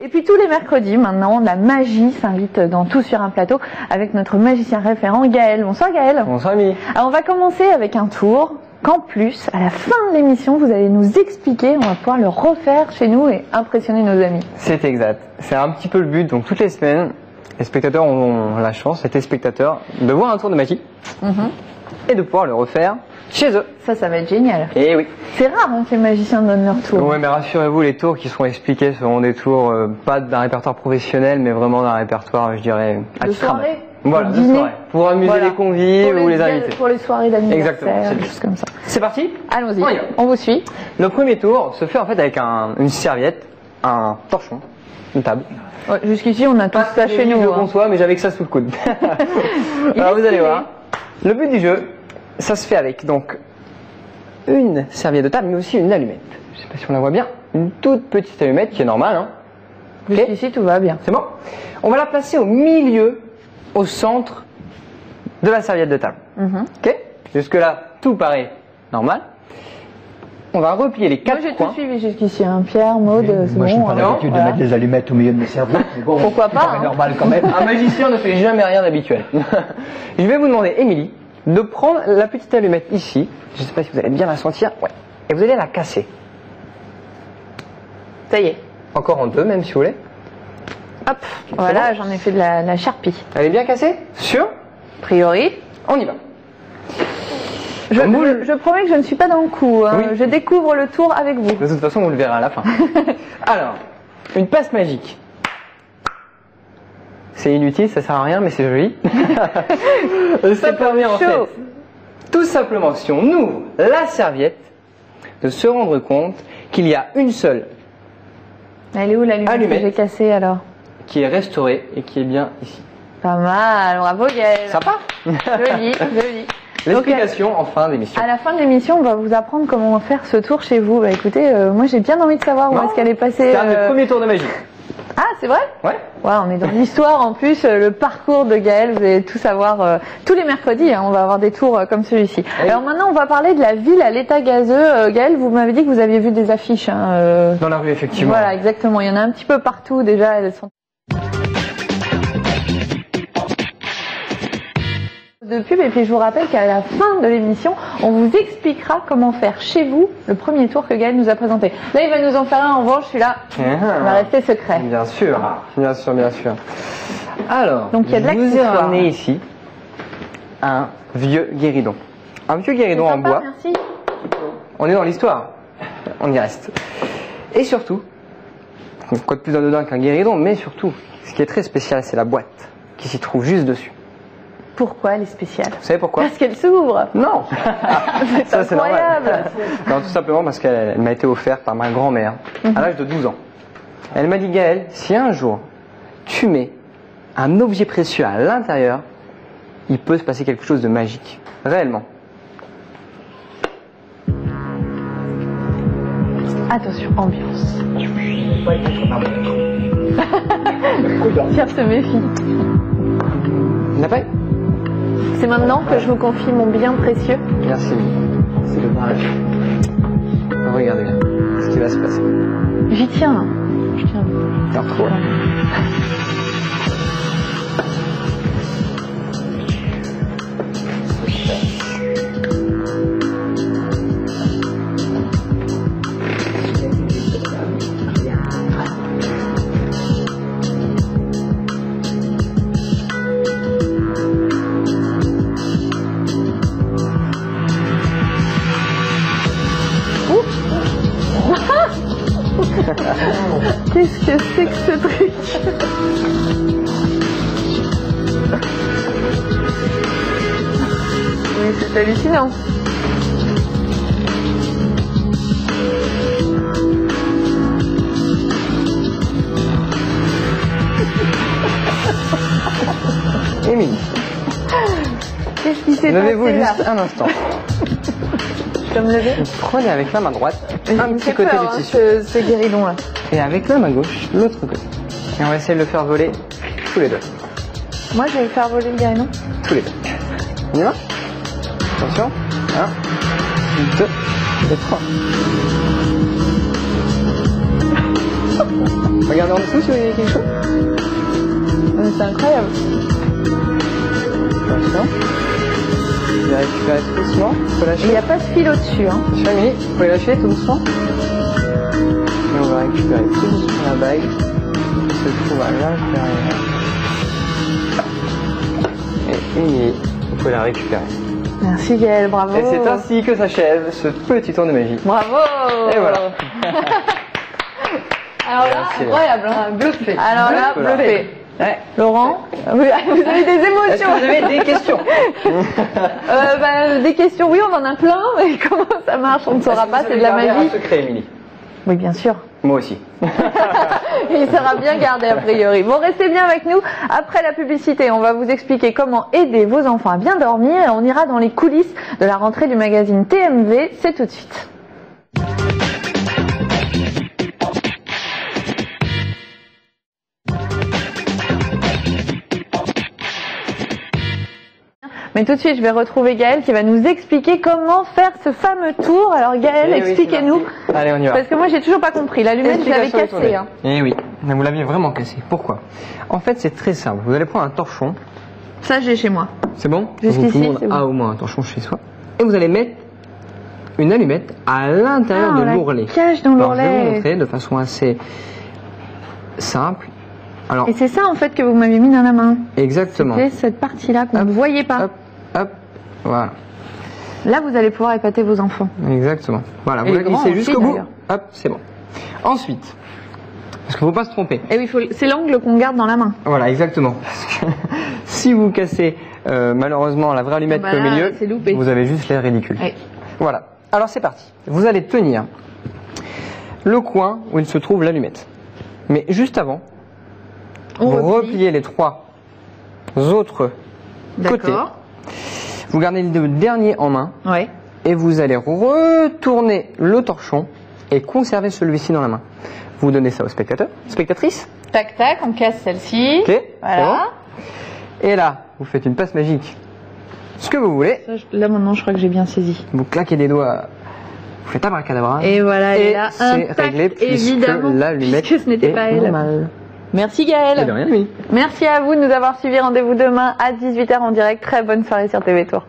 Et puis tous les mercredis, maintenant, la magie s'invite dans Tout sur un plateau avec notre magicien référent Gaël. Bonsoir Gaël. Bonsoir Amy. Alors on va commencer avec un tour qu'en plus, à la fin de l'émission, vous allez nous expliquer, on va pouvoir le refaire chez nous et impressionner nos amis. C'est exact. C'est un petit peu le but. Donc toutes les semaines, les spectateurs ont la chance, les téléspectateurs, de voir un tour de magie et de pouvoir le refaire chez eux. Ça va être génial. Et oui. C'est rare que les magiciens donnent leur tour. Ouais, mais rassurez-vous, les tours qui seront expliqués seront des tours pas d'un répertoire professionnel, mais vraiment d'un répertoire, je dirais, à De titre amateur. soirée. Voilà, de soirée. Pour amuser les convives ou les invités. Pour les soirées d'anniversaire, Exactement, c'est des choses comme ça. C'est parti. Allons-y, On y va. on vous suit. Le premier tour se fait en fait avec une serviette, un torchon, une table. Ouais, jusqu'ici, on a tout ça chez nous. Je le hein. conçois, mais j'avais que ça sous le coude. Alors vous allez voir. Le but du jeu, ça se fait avec donc une serviette de table, mais aussi une allumette. Je ne sais pas si on la voit bien. Une toute petite allumette qui est normale. Hein. Jusqu'ici, tout va bien. C'est bon. On va la placer au milieu, au centre de la serviette de table. Ok. Jusque là, tout paraît normal. On va replier les quatre Moi, j'ai coins. tout suivi jusqu'ici. Hein. Pierre, Maud, c'est Moi, je bon. n'ai pas hein. l'habitude de Voilà. mettre les allumettes au milieu de mes cerveaux. Mais bon, Pourquoi pas, ça paraît hein. normal quand même. Un magicien ne fait jamais rien d'habituel. Je vais vous demander, Émilie, de prendre la petite allumette ici. Je ne sais pas si vous allez bien la sentir. Ouais. Et vous allez la casser. Ça y est. Encore en deux, même si vous voulez. Hop, voilà, j'en ai fait de la charpie. Elle est bien cassée? Sûr? A priori. On y va. Je promets que je ne suis pas dans le coup. Hein. Oui. Je découvre le tour avec vous. De toute façon, vous le verrez à la fin. Alors, une passe magique. C'est inutile, ça sert à rien, mais c'est joli. Ça permet en fait, chaud. tout simplement, si on ouvre la serviette, de se rendre compte qu'il y a une seule Elle est où l'allumette que Allumette. j'ai cassée alors? qui est restaurée et qui est bien ici. Pas mal, bravo Gaël. Sympa. Joli, joli. L'explication en fin d'émission. À la fin de l'émission, on va vous apprendre comment faire ce tour chez vous. Bah écoutez, moi j'ai bien envie de savoir où Non, est-ce qu'elle est passée. C'est un des premiers tours de magie. Ah, c'est vrai? Ouais. Ouais, on est dans l'histoire en plus, le parcours de Gaël, vous allez tout savoir tous les mercredis, hein, on va avoir des tours comme celui-ci. Oui. Alors maintenant, on va parler de la ville à l'état gazeux. Gaël, vous m'avez dit que vous aviez vu des affiches. Hein, Dans la rue, effectivement. Voilà, exactement. Il y en a un petit peu partout déjà. Elles sont de pub et puis je vous rappelle qu'à la fin de l'émission, on vous expliquera comment faire chez vous le premier tour que Gaël nous a présenté. Là, il va nous en faire un en revanche, celui-là, il va rester secret. Bien sûr, bien sûr, bien sûr. Alors, Donc, il y a de je vous ai l'accessoire. ramené ici un vieux guéridon. Un vieux guéridon en Sympa, bois. merci. On est dans l'histoire. On y reste. Et surtout, quoi de plus anodin qu'un guéridon, mais surtout, ce qui est très spécial, c'est la boîte qui s'y trouve juste dessus. Pourquoi elle est spéciale? Vous savez pourquoi? Parce qu'elle s'ouvre. Non. Ça, c'est normal. Incroyable. Non, tout simplement parce qu'elle m'a été offerte par ma grand-mère à l'âge de 12 ans. Elle m'a dit, Gaël, si un jour tu mets un objet précieux à l'intérieur, il peut se passer quelque chose de magique. Réellement. Attention, ambiance. Pierre se méfie. Il n'a pas eu? C'est maintenant que je vous confie mon bien précieux. Merci. C'est dommage. Regardez bien ce qui va se passer. J'y tiens. Je tiens. Alors, trop. Qu'est-ce que c'est que ce truc? Oui, c'est hallucinant. Émilie, Qu'est-ce qui s'est levez-vous passé là? juste un instant. Je peux me lever? Prenez avec la main droite Il un me petit fait côté peur, du hein, tissu. ce guéridon là. Et avec la main gauche, l'autre côté. Et on va essayer de le faire voler tous les deux. Moi je vais faire voler le guéridon. Tous les deux. On y va? Attention. 1, 2, fait 3. Regardez en dessous si vous voyez quelque chose. C'est incroyable. Attention. Je vais récupérer tout doucement. Faut Il lâcher. n'y a pas de fil au-dessus. Hein. Chamie, vous pouvez lâcher tout doucement. Et on va récupérer tout doucement la bague qui se trouve à l'intérieur. Et une, vous pouvez la récupérer. Merci Gaël, bravo. Et c'est ainsi que s'achève ce petit tour de magie. Bravo. Et voilà. Alors là, Merci. incroyable. Hein. Bluffé. Alors là, Voilà. bluffé. Ouais. Laurent, vous avez des Est-ce émotions. que vous avez des questions? Des questions, oui, on en a plein, mais comment ça marche, on ne saura pas, c'est de la magie. Un secret, Émilie. Oui, bien sûr. Moi aussi. Il sera bien gardé a priori. Bon, restez bien avec nous. Après la publicité, on va vous expliquer comment aider vos enfants à bien dormir et on ira dans les coulisses de la rentrée du magazine TMV. C'est tout de suite. Mais tout de suite, je vais retrouver Gaël qui va nous expliquer comment faire ce fameux tour. Alors Gaël, Eh oui, expliquez-nous. c'est parti. Allez, on y va. Parce que moi, j'ai toujours pas compris. L'allumette, je l'avais Explication cassée. étonnée. Hein. Eh oui, mais vous l'aviez vraiment cassé. Pourquoi? En fait, c'est très simple. Vous allez prendre un torchon. Ça, j'ai chez moi. C'est bon? Jusqu'ici, Tout le monde c'est bon. a au moins un torchon chez soi. Et vous allez mettre une allumette à l'intérieur Ah, de on la l'ourlet. cache dans Alors, je vais vous l'ourlet. montrer de façon assez simple. Alors, Et c'est ça, en fait, que vous m'avez mis dans la main. exactement. C'est cette partie-là qu'on Hop, ne voyait pas. Hop, hop, voilà. Là, vous allez pouvoir épater vos enfants. Exactement. Voilà, Et vous les la grands glissez aussi, jusqu'au bout. d'ailleurs. Hop, c'est bon. Ensuite, parce qu'il ne faut pas se tromper. Et oui, c'est l'angle qu'on garde dans la main. Voilà, exactement. Parce que si vous cassez malheureusement la vraie allumette Ah bah qui est au là, milieu, c'est loupé. vous avez juste l'air ridicule. Oui. Voilà. Alors c'est parti. Vous allez tenir le coin où il se trouve l'allumette. Mais juste avant, On vous replie. repliez les 3 autres côtés. D'accord. Vous gardez le dernier en main Ouais. et vous allez retourner le torchon et conserver celui-ci dans la main. Vous donnez ça aux spectateurs, spectatrices. Tac, tac, on casse celle-ci. Ok. Voilà. c'est bon. Et là, vous faites une passe magique. Ce que vous voulez. Ça, là, maintenant, je crois que j'ai bien saisi. Vous claquez des doigts. Vous faites abracadabra. Et voilà, elle est Et là. c'est Intact, réglé puisque évidemment, l'allumette puisque ce n'était est pas elle. normale. Merci Et de Gaël. rien, oui. Merci à vous de nous avoir suivis. Rendez-vous demain à 18h en direct. Très bonne soirée sur TV Tour.